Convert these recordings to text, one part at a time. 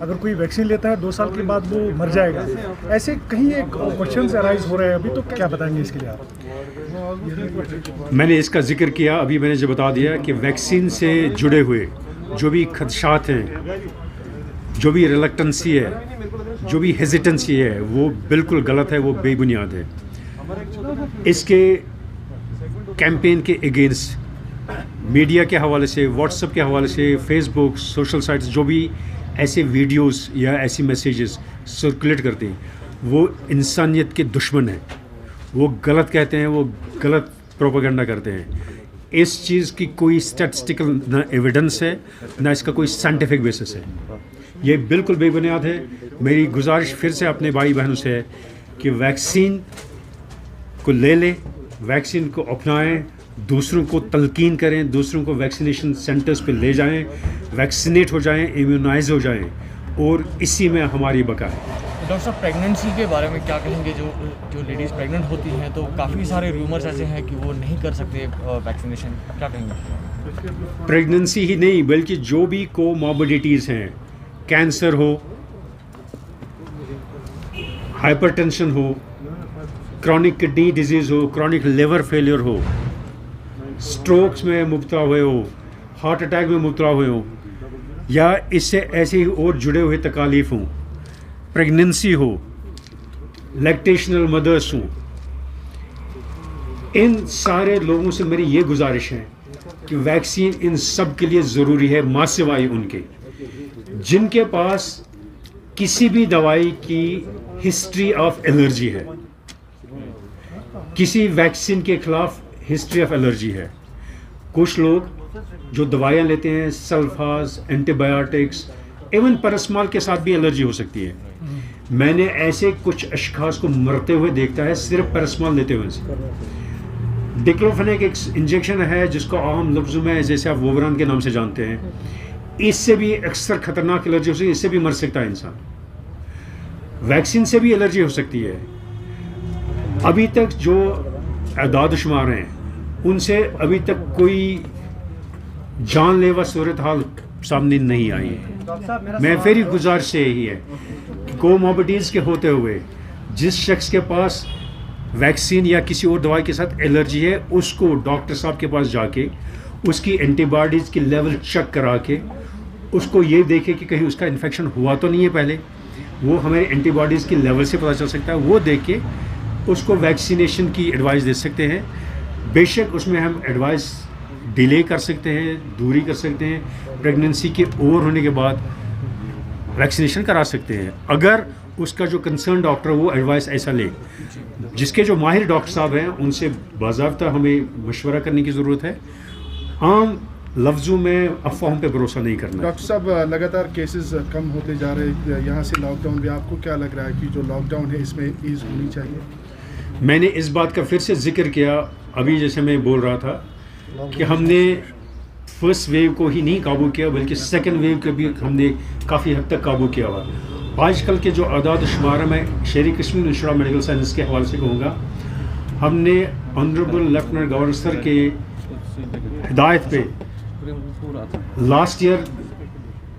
اگر کوئی ویکسین لیتا ہے 2 سال کے بعد وہ مر جائے گا. ایسے کہیں ایک کوشچنز ارائز ہو رہے ہیں ابھی, تو کیا بتائیں گے اس کے لیے آپ؟ میں نے اس کا ذکر کیا, ابھی میں نے جو بتا دیا کہ ویکسین سے جڑے ہوئے جو بھی خدشات ہیں, جو بھی ریلکٹنسی ہے, جو بھی ہیزیٹنسی ہے, وہ بالکل غلط ہے, وہ بے بنیاد ہے. اس کے کیمپین کے اگینسٹ میڈیا کے حوالے سے, واٹس ایپ کے حوالے سے, فیس بک, سوشل سائٹس جو بھی ایسے ویڈیوز یا ایسی میسیجز سرکولیٹ کرتے ہیں وہ انسانیت کے دشمن ہیں. وہ غلط کہتے ہیں, وہ غلط پروپیگنڈا کرتے ہیں. اس چیز کی کوئی اسٹیٹسٹیکل نہ ایویڈنس ہے, نہ اس کا کوئی سائنٹیفک بیسس ہے. یہ بالکل بے بنیاد ہے. میری گزارش پھر سے اپنے بھائی بہنوں سے ہے کہ ویکسین کو لے لیں, ویکسین کو اپنائیں, دوسروں کو تلقین کریں, دوسروں کو ویکسینیشن سینٹرز پہ لے جائیں, ویکسینیٹ ہو جائیں, امیونائز ہو جائیں, اور اسی میں ہماری بقا ہے. ڈاکٹر صاحب, پریگننسی کے بارے میں کیا کہیں گے؟ جو لیڈیز پریگننٹ ہوتی ہیں تو کافی سارے رومرز ایسے ہیں کہ وہ نہیں کر سکتے ویکسینیشن, کیا کہیں گے؟ پریگننسی ہی نہیں بلکہ جو بھی کو ماربیڈیٹیز ہیں, کینسر ہو, ہائپر ٹینشن ہو, کرونک کڈنی ڈیزیز ہو, کرونک لیور فیلئر ہو, سٹروکس میں مبتلا ہوئے ہو, ہارٹ اٹیک میں مبتلا ہوئے ہو, یا اس سے ایسے ہی اور جڑے ہوئے تکالیف ہوں, پریگننسی ہو, لیکٹیشنل مدرس ہوں, ان سارے لوگوں سے میری یہ گزارش ہے کہ ویکسین ان سب کے لیے ضروری ہے, ماں سوائے ان کے جن کے پاس کسی بھی دوائی کی ہسٹری آف الرجی ہے, کسی ویکسین کے خلاف ہسٹری آف الرجی ہے. کچھ لوگ جو دوائیاں لیتے ہیں, سلفاز, اینٹی بایوٹکس, ایون پیراسٹمال کے ساتھ بھی الرجی ہو سکتی ہے. میں نے ایسے کچھ اشخاص کو مرتے ہوئے دیکھتا ہے صرف پیراسٹمال لیتے ہوئے سے. ڈکلوفینیک ایک انجیکشن ہے جس کو عام لفظوں میں جیسے آپ ووبران کے نام سے جانتے ہیں, اس سے بھی اکثر خطرناک الرجی ہو سکتی ہے, اس سے بھی مر سکتا ہے انسان. ویکسین سے بھی الرجی ہو سکتی ہے. ابھی تک جو اعداد و شمار ہیں ان سے ابھی تک کوئی جان لیوا صورتحال سامنے نہیں آئی ہے. میں پھر گزارش سے یہی ہے کہ کوموربیڈیز کے ہوتے ہوئے جس شخص کے پاس ویکسین یا کسی اور دوائی کے ساتھ الرجی ہے, اس کو ڈاکٹر صاحب کے پاس جا کے اس کی اینٹی باڈیز کی لیول چیک کرا کے اس کو یہ دیکھے کہ کہیں اس کا انفیکشن ہوا تو نہیں ہے پہلے, وہ ہمیں اینٹی باڈیز کی لیول سے پتہ چل سکتا ہے. وہ دیکھ کے اس کو ویکسینیشن کی ایڈوائس دے سکتے ہیں. بے شک اس میں ہم ایڈوائس ڈیلے کر سکتے ہیں, دوری کر سکتے ہیں, پریگننسی کے اوور ہونے کے بعد ویکسینیشن کرا سکتے ہیں اگر اس کا جو کنسرن ڈاکٹر وہ ایڈوائس ایسا لے. جس کے جو ماہر ڈاکٹر صاحب ہیں ان سے باضابطہ ہمیں مشورہ کرنے کی ضرورت ہے. عام لفظوں میں افواہوں پہ بھروسہ نہیں کرنا. ڈاکٹر صاحب, لگاتار کیسز کم ہوتے جا رہے ہیں, یہاں سے لاک ڈاؤن بھی, آپ کو کیا لگ رہا ہے کہ جو لاک ڈاؤن ہے اس میں ایز ہونی چاہیے؟ میں نے اس بات کا پھر سے ذکر کیا ابھی جیسے میں بول رہا تھا کہ ہم نے فرسٹ ویو کو ہی نہیں قابو کیا بلکہ سیکنڈ ویو کو بھی ہم نے کافی حد تک قابو کیا ہوا. آج کل کے جو اعداد و شمار میں شہری Kashmir institute of medical science کے حوالے سے کہوں گا, ہم نے آنریبل لیفٹیننٹ گورنر سر کے ہدایت پہ لاسٹ ایئر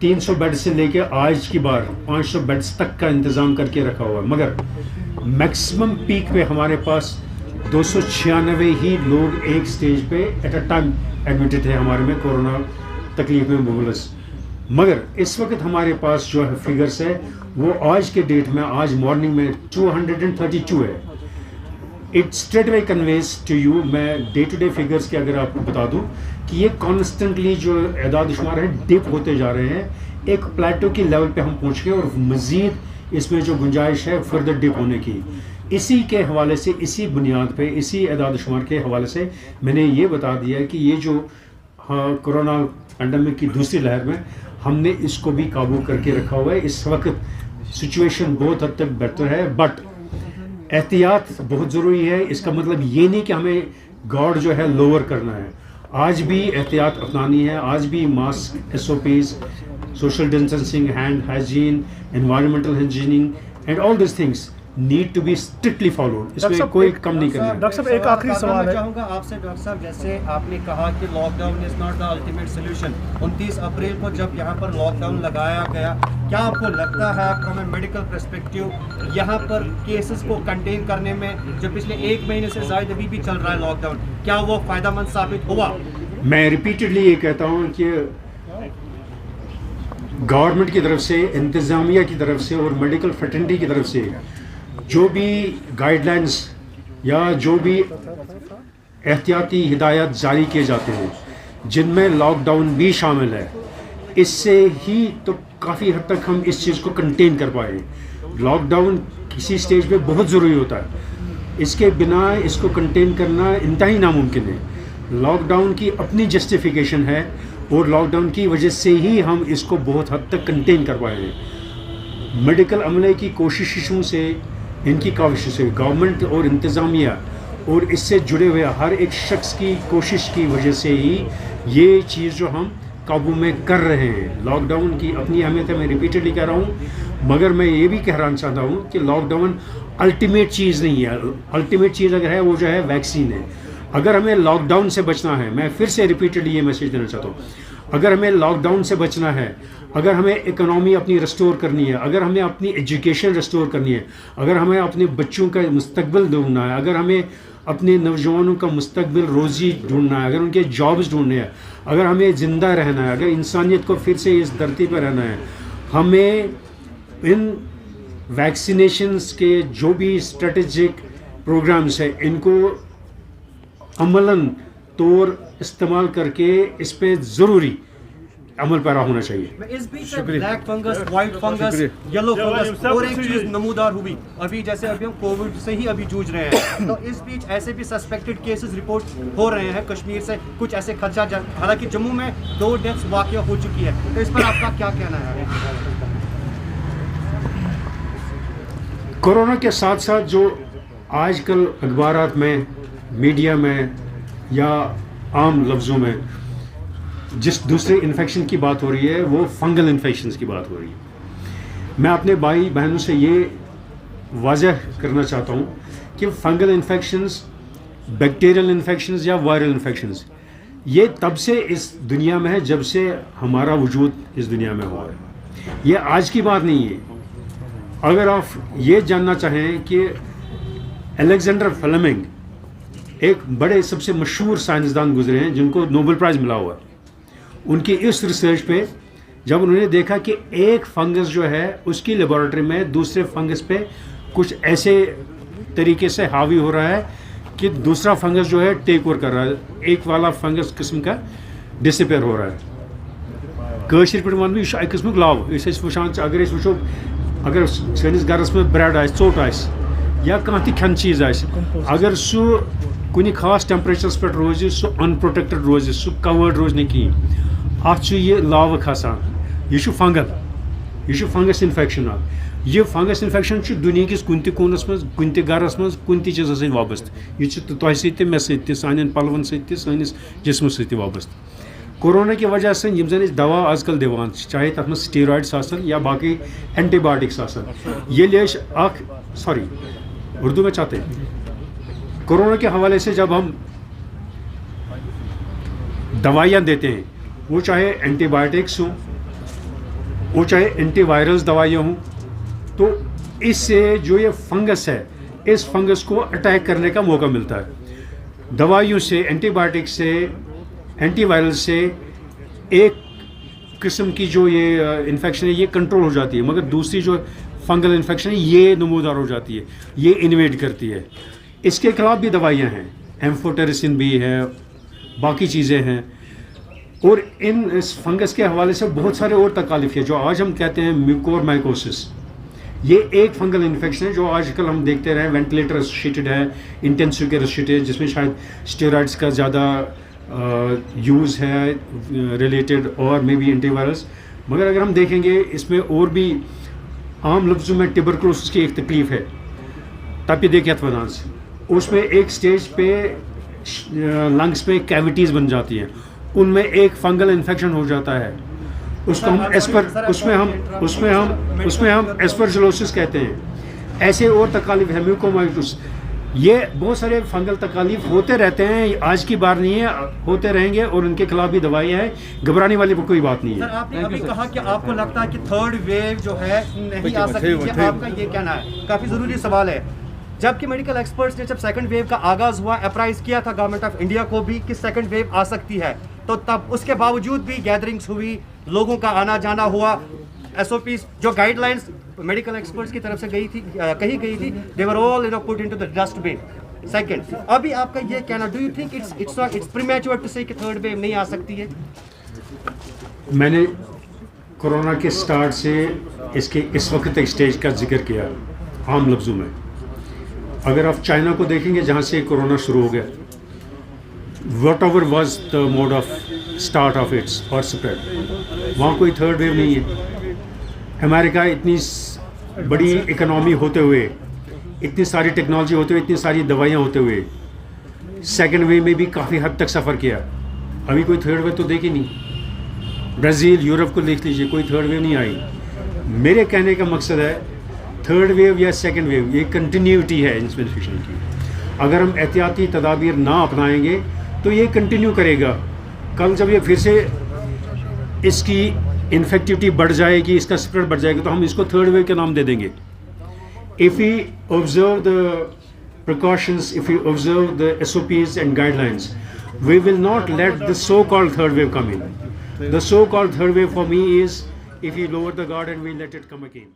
300 بیڈ سے لے کے آج کی بار 500 بیڈس تک کا انتظام کر کے رکھا ہوا ہے. مگر میکسیمم پیک پہ ہمارے پاس 296 ہی لوگ ایک سٹیج پہ ایٹ اے ٹائم ایڈمٹڈ تھے ہمارے میں کورونا تکلیف میں مبلس. مگر اس وقت ہمارے پاس جو فگرس ہے وہ آج کے ڈیٹ میں, آج مارننگ میں 232 ہے. It straight way conveys to you, میں ڈے ٹو ڈے فگرس کے اگر آپ کو بتا دوں کہ یہ کانسٹنٹلی جو اعداد و شمار ہیں ڈپ ہوتے جا رہے ہیں. ایک پلیٹو کی لیول پہ ہم پہنچ گئے اور مزید اس میں جو گنجائش ہے فردر ڈپ ہونے کی. اسی کے حوالے سے, اسی بنیاد پہ, اسی اعداد و شمار کے حوالے سے میں نے یہ بتا دیا کہ یہ جو کورونا پینڈیمک کی دوسری لہر میں ہم نے اس کو بھی قابو کر کے رکھا ہوا ہے. اس وقت سچویشن بہت حد تک بہتر ہے, بٹ احتیاط بہت ضروری ہے. اس کا مطلب یہ نہیں کہ ہمیں گارڈ جو ہے لوور کرنا ہے. آج بھی احتیاط اپنانی ہے, آج بھی mask, SOPs, social distancing, hand hygiene, environmental hygiening and all these things need to be strictly followed. اس میں کوئی کم نہیں کرنا ہے. ڈاکٹر صاحب ایک آخری سوال میں ہے. چاہوں گا آپ سے ڈاکٹر صاحب، جیسے آپ نے کہا کہ lockdown is not the ultimate solution. 29 April کو جب یہاں پر لاک ڈاؤن لگایا گیا، کیا آپ کو لگتا ہے فرام اے میڈیکل پرسپیکٹیو یہاں پر کیسز کو کنٹین کرنے میں جو پچھلے 1 مہینے سے زائد ابھی بھی چل رہا ہے لاک ڈاؤن، کیا وہ فائدہ مند ثابت ہوا؟ میں ریپیٹڈلی یہ کہتا ہوں کہ گورنمنٹ کی طرف سے، انتظامیہ کی طرف سے اور میڈیکل فریٹرنٹی کی طرف سے جو بھی گائیڈ لائنس یا جو بھی احتیاطی ہدایات جاری کیے جاتے ہیں، جن میں لاک ڈاؤن بھی شامل ہے، اس سے ہی تو کافی حد تک ہم اس چیز کو کنٹین کر پائے. لاک ڈاؤن کسی سٹیج پہ بہت ضروری ہوتا ہے، اس کے بنا اس کو کنٹین کرنا انتہائی ناممکن ہے. لاک ڈاؤن کی اپنی جسٹیفیکیشن ہے اور لاک ڈاؤن کی وجہ سے ہی ہم اس کو بہت حد تک کنٹین کر پائے ہیں. میڈیکل عملے کی کوششوں سے، ان کی کوششوں سے، گورنمنٹ اور انتظامیہ اور اس سے جڑے ہوئے ہر ایک شخص کی کوشش کی وجہ سے ہی یہ چیز جو ہم قابو میں کر رہے ہیں. لاک ڈاؤن کی اپنی اہمیت ہے، میں ریپیٹڈلی کہہ رہا ہوں، مگر میں یہ بھی کہنا چاہتا ہوں کہ لاک ڈاؤن الٹیمیٹ چیز نہیں ہے. الٹیمیٹ چیز اگر ہے وہ جو ہے ویکسین ہے. اگر ہمیں لاک ڈاؤن سے بچنا ہے، میں پھر سے ریپیٹڈلی یہ میسیج دینا چاہتا ہوں، اگر ہمیں لاک ڈاؤن سے بچنا ہے، اگر ہمیں اکنامی اپنی ریسٹور کرنی ہے، اگر ہمیں اپنی ایجوکیشن ریسٹور کرنی ہے، اگر ہمیں اپنے بچوں کا مستقبل ڈھونڈنا ہے، اگر ہمیں اپنے نوجوانوں کا مستقبل روزی ڈھونڈنا ہے، اگر ان کے جابز ڈھونڈنے ہیں، اگر ہمیں زندہ رہنا ہے، اگر انسانیت کو پھر سے اس دھرتی پہ رہنا ہے، ہمیں ان ویکسینیشنز کے جو بھی اسٹریٹجک پروگرامز ہیں ان کو عملاً طور استعمال کر کے اس پہ ضروری عمل پیرا ہونا چاہیے. اس بیچ black fungus, white fungus, yellow fungus اور ایک چیز نمودار ہوئی ابھی، جیسے ابھی ہم کووڈ سے ہی ابھی جوجھ رہے ہیں، تو اس بیچ ایسے بھی سسپیکٹڈ کیسز رپورٹ ہو رہے ہیں کشمیر سے، کچھ ایسے خدشات، حالانکہ جموں میں 2 ڈیتھس واقع ہو چکی ہے، تو اس پر آپ کا کیا کہنا ہے؟ کورونا کے ساتھ ساتھ جو آج کل اخبارات میں، میڈیا میں یا عام لفظوں میں جس دوسرے انفیکشن کی بات ہو رہی ہے وہ فنگل انفیکشنز کی بات ہو رہی ہے. میں اپنے بھائی بہنوں سے یہ واضح کرنا چاہتا ہوں کہ فنگل انفیکشنز، بیکٹیریل انفیکشنز یا وائرل انفیکشنز یہ تب سے اس دنیا میں ہے جب سے ہمارا وجود اس دنیا میں ہوا ہے. یہ آج کی بات نہیں ہے. اگر آپ یہ جاننا چاہیں کہ الیگزینڈر فلیمنگ ایک بڑے سب سے مشہور سائنسدان گزرے ہیں جن کو نوبل پرائز ملا ہوا ہے، ان کی اس ریسرچ پہ جب انہوں نے دیکھا کہ ایک فنگس جو ہے اس کی لیبارٹری میں دوسرے فنگس پہ کچھ ایسے طریقے سے حاوی ہو رہا ہے کہ دوسرا فنگس جو ہے ٹیک اوور کر رہا ہے، ایک والا فنگس قسم کا ڈسپیئر ہو رہا ہے. کٲشِر پٲٹھۍ وَنہٕ بہٕ یہِ چھُ اَکہِ قٕسمُک لَو. أسۍ ٲسۍ وٕچھان اگر أسۍ وٕچھو اگر سٲنِس گَرَس منٛز برٛٮ۪ڈ آسہِ، ژوٚٹ آسہِ یا کانٛہہ تہِ کھٮ۪نہٕ چیٖز آسہِ، اگر سُہ کُنہِ خاص ٹٮ۪مپریچرَس پٮ۪ٹھ روزِ، سُہ اَن پرٛوٹٮ۪کٹِڈ روزِ، سُہ کَوٲڈ روزِ نہٕ کِہیٖنۍ، اَتھ چھُ یہِ لاوٕ کھسان. یہِ چھُ فنگل، یہِ چھُ فنگس اِنفیکشن اکھ. یہِ فنگس اِنفیکشن چھُ دُنہِکِس کُنہِ تہِ کوٗنَس منٛز، کُنہِ تہِ گرَس منٛز، کُنہِ تہِ چیٖزَس سۭتۍ وابستہٕ. یہِ چھُ تۄہہِ سۭتۍ تہِ مےٚ سۭتۍ تہِ، سانٮ۪ن پَلوَن سۭتۍ تہِ، سٲنِس جسمَس سۭتۍ تہِ وابستہٕ. کورونا کی وجہ سے یِم زَن أسۍ دوا آز کل دِوان چھِ، چاہے تَتھ منٛز سٹیرایڈٕس آسن یا باقٕے اینٹی بایوٹِکس آسن، ییٚلہِ أسۍ اکھ اردو میں چاہتے ہیں، کورونا کے حوالے سے جب ہم دوائیاں دیتے ہیں، وہ چاہے اینٹی بایوٹکس ہوں، وہ چاہے اینٹی وائرلز دوائیاں ہوں، تو اس سے جو یہ فنگس ہے، اس فنگس کو اٹیک کرنے کا موقع ملتا ہے. دوائیوں سے، اینٹی بایوٹکس سے، اینٹی وائرل سے ایک قسم کی جو یہ انفیکشن ہے یہ کنٹرول ہو جاتی ہے، مگر دوسری جو فنگل انفیکشن ہے یہ نمودار ہو جاتی ہے، یہ انویڈ کرتی ہے. اس کے خلاف بھی دوائیاں ہیں، ایمفوٹیریسن بھی ہے، باقی چیزیں ہیں. اور اس فنگس کے حوالے سے بہت سارے اور تکالیف ہیں جو آج ہم کہتے ہیں میوکور مائکوسس. یہ ایک فنگل انفیکشن ہے جو آج کل ہم دیکھتے رہے ہیں، وینٹیلیٹر ایسوسیٹڈ ہے، انٹینسیو کیئر ایسوسیٹڈ ہے، جس میں شاید اسٹیرائڈس کا زیادہ یوز ہے ریلیٹڈ، اور مے بی اینٹی وائرلس. مگر اگر ہم دیکھیں گے اس میں اور بھی عام لفظوں میں ٹیبرکلوسس کی ایک تکلیف ہے، تپِ دیکھیت ونان سے. اس میں ایک سٹیج پہ لنگس میں کیویٹیز بن جاتی ہیں، ان میں ایک فنگل انفیکشن ہو جاتا ہے، اس کو ہم ایسپرجلوسس کہتے ہیں. ایسے اور تکالیف ہے میوکومائٹس، یہ بہت سارے فنگل تکالیف ہوتے رہتے ہیں، آج کی بار نہیں ہے، ہوتے رہیں گے اور ان کے خلاف بھی دوائیاں ہیں، گھبرانے والی کوئی بات نہیں سر ہے. آپ نے ابھی کہا کہ آپ کو لگتا ہے کہ تھرڈ ویو جو ہے نہیں آ سکتی ہے، آپ کا یہ کہنا ہے، کافی ضروری سوال ہے. جبکہ میڈیکل ایکسپرٹس نے جب سیکنڈ ویو کا آغاز ہوا اپرائز کیا تھا گورنمنٹ آف انڈیا کو بھی کہ سیکنڈ ویو آ سکتی ہے، تو تب اس کے باوجود بھی گیدرنگز ہوئی، لوگوں کا آنا جانا ہوا، ایس او پیز جو گائیڈ لائنس میڈیکل ایکسپرٹس کی طرف سے کہی گئی تھی they were all put into the dust bin. Second ابھی آپ کا یہ کہنا، do you think it's premature to say کہ تھرڈ ویو نہیں آ سکتی ہے؟ میں نے کورونا کے سٹارٹ سے اس کے اس وقت تک اسٹیج کا ذکر کیا عام لفظوں میں. اگر آپ چائنا کو دیکھیں گے جہاں سے کورونا شروع ہو گیا، whatever was the mode of start of its اور اسپریڈ، وہاں کوئی تھرڈ ویو نہیں ہے. امریکہ اتنی بڑی اکنامی ہوتے ہوئے، اتنی ساری ٹیکنالوجی ہوتے ہوئے، اتنی ساری دوائیاں ہوتے ہوئے سیکنڈ ویو میں بھی کافی حد تک سفر کیا، ابھی کوئی تھرڈ ویو تو دیکھی نہیں. برازیل، یورپ کو دیکھ لیجیے، کوئی تھرڈ ویو نہیں آئی. میرے کہنے کا مقصد ہے تھرڈ ویو یا سیکنڈ ویو یہ کنٹینیوٹی ہے انفیکشن کی. اگر ہم احتیاطی تدابیر نہ اپنائیں گے تو یہ کنٹینیو کرے گا. کل جب یہ پھر سے اس کی انفیکٹیوٹی بڑھ جائے گی، اس کا اسپریڈ بڑھ جائے گا، تو ہم اس کو تھرڈ ویو کے نام دے دیں گے. If we observe the precautions, if we observe the SOPs and guidelines, we will not let the so-called third wave come in. The so-called third wave for me is if we lower the guard and we let it come again.